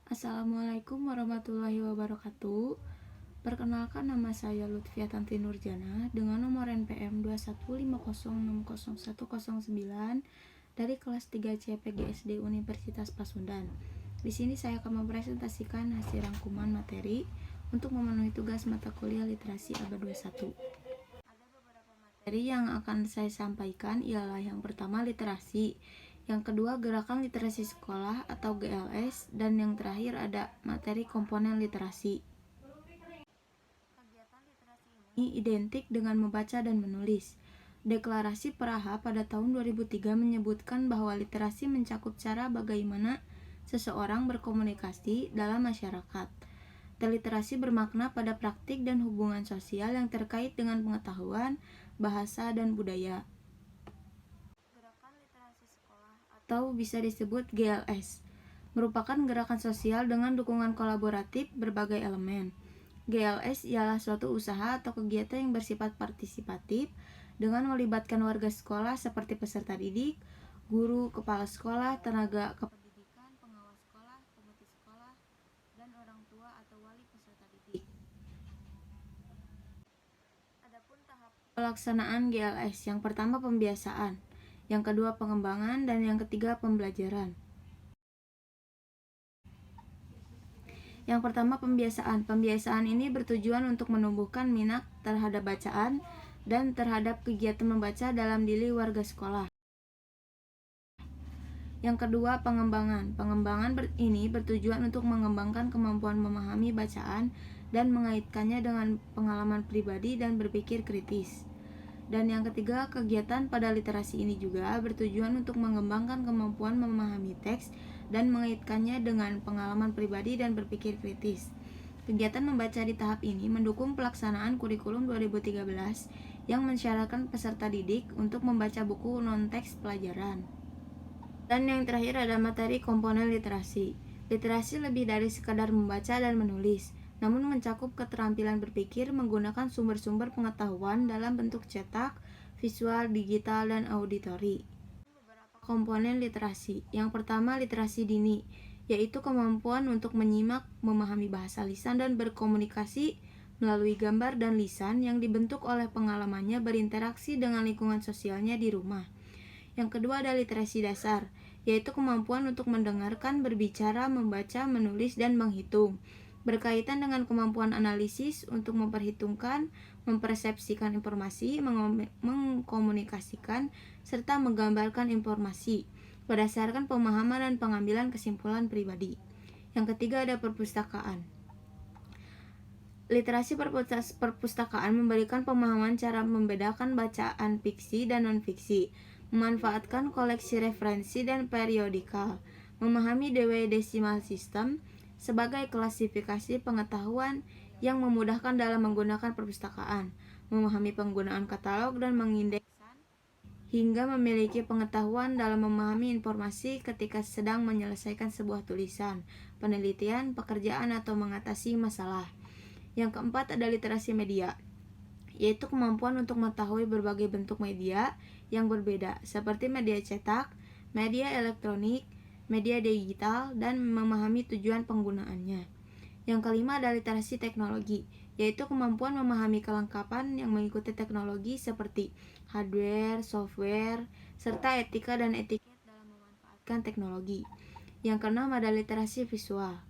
Assalamualaikum warahmatullahi wabarakatuh. Perkenalkan, nama saya Lutfia Tanti Nurjana dengan nomor NPM 215060109 dari kelas 3 CPGSD Universitas Pasundan. Di sini saya akan mempresentasikan hasil rangkuman materi untuk memenuhi tugas mata kuliah literasi abad 21. Materi yang akan saya sampaikan ialah yang pertama literasi, yang kedua gerakan literasi sekolah atau GLS, dan yang terakhir ada materi komponen literasi. Kegiatan literasi ini identik dengan membaca dan menulis. Deklarasi Praha pada tahun 2003 menyebutkan bahwa literasi mencakup cara bagaimana seseorang berkomunikasi dalam masyarakat. Literasi bermakna pada praktik dan hubungan sosial yang terkait dengan pengetahuan, bahasa, dan budaya. Gerakan literasi sekolah atau bisa disebut GLS merupakan gerakan sosial dengan dukungan kolaboratif berbagai elemen. GLS ialah suatu usaha atau kegiatan yang bersifat partisipatif dengan melibatkan warga sekolah seperti peserta didik, guru, kepala sekolah, tenaga kependidikan, pengawas sekolah, komite sekolah, dan orang tua atau wali peserta didik. Adapun tahap pelaksanaan GLS, yang pertama pembiasaan, yang kedua pengembangan, dan yang ketiga pembelajaran. Yang pertama pembiasaan. Pembiasaan ini bertujuan untuk menumbuhkan minat terhadap bacaan dan terhadap kegiatan membaca dalam diri warga sekolah. Yang kedua pengembangan. Pengembangan ini bertujuan untuk mengembangkan kemampuan memahami bacaan dan mengaitkannya dengan pengalaman pribadi dan berpikir kritis. Dan yang ketiga, kegiatan pada literasi ini juga bertujuan untuk mengembangkan kemampuan memahami teks dan mengaitkannya dengan pengalaman pribadi dan berpikir kritis. Kegiatan membaca di tahap ini mendukung pelaksanaan kurikulum 2013 yang mensyaratkan peserta didik untuk membaca buku non-teks pelajaran. Dan yang terakhir ada materi komponen literasi. Literasi lebih dari sekadar membaca dan menulis, namun mencakup keterampilan berpikir menggunakan sumber-sumber pengetahuan dalam bentuk cetak, visual, digital, dan auditori. Beberapa komponen literasi. Yang pertama literasi dini, yaitu kemampuan untuk menyimak, memahami bahasa lisan, dan berkomunikasi melalui gambar dan lisan yang dibentuk oleh pengalamannya berinteraksi dengan lingkungan sosialnya di rumah. Yang kedua ada literasi dasar, yaitu kemampuan untuk mendengarkan, berbicara, membaca, menulis, dan menghitung. Berkaitan dengan kemampuan analisis untuk memperhitungkan, mempersepsikan informasi, mengkomunikasikan, serta menggambarkan informasi berdasarkan pemahaman dan pengambilan kesimpulan pribadi. Yang ketiga ada perpustakaan. Literasi perpustakaan memberikan pemahaman cara membedakan bacaan fiksi dan non-fiksi, memanfaatkan koleksi referensi dan periodikal, memahami DW Decimal System sebagai klasifikasi pengetahuan yang memudahkan dalam menggunakan perpustakaan, memahami penggunaan katalog dan mengindeks, hingga memiliki pengetahuan dalam memahami informasi ketika sedang menyelesaikan sebuah tulisan, penelitian, pekerjaan, atau mengatasi masalah. Yang keempat ada literasi media, yaitu kemampuan untuk mengetahui berbagai bentuk media yang berbeda, seperti media cetak, media elektronik, media digital, dan memahami tujuan penggunaannya. Yang kelima ada literasi teknologi, yaitu kemampuan memahami kelengkapan yang mengikuti teknologi seperti hardware, software, serta etika dan etiket dalam memanfaatkan teknologi. Yang keenam ada literasi visual.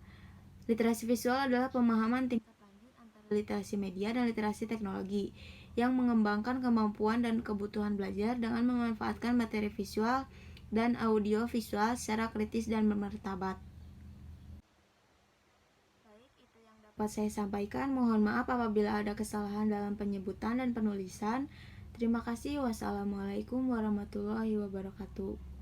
Literasi visual adalah pemahaman tingkat lanjut antara literasi media dan literasi teknologi yang mengembangkan kemampuan dan kebutuhan belajar dengan memanfaatkan materi visual dan audio visual secara kritis dan bermartabat. Baik, itu yang dapat saya sampaikan. Mohon maaf apabila ada kesalahan dalam penyebutan dan penulisan. Terima kasih. Wassalamualaikum warahmatullahi wabarakatuh.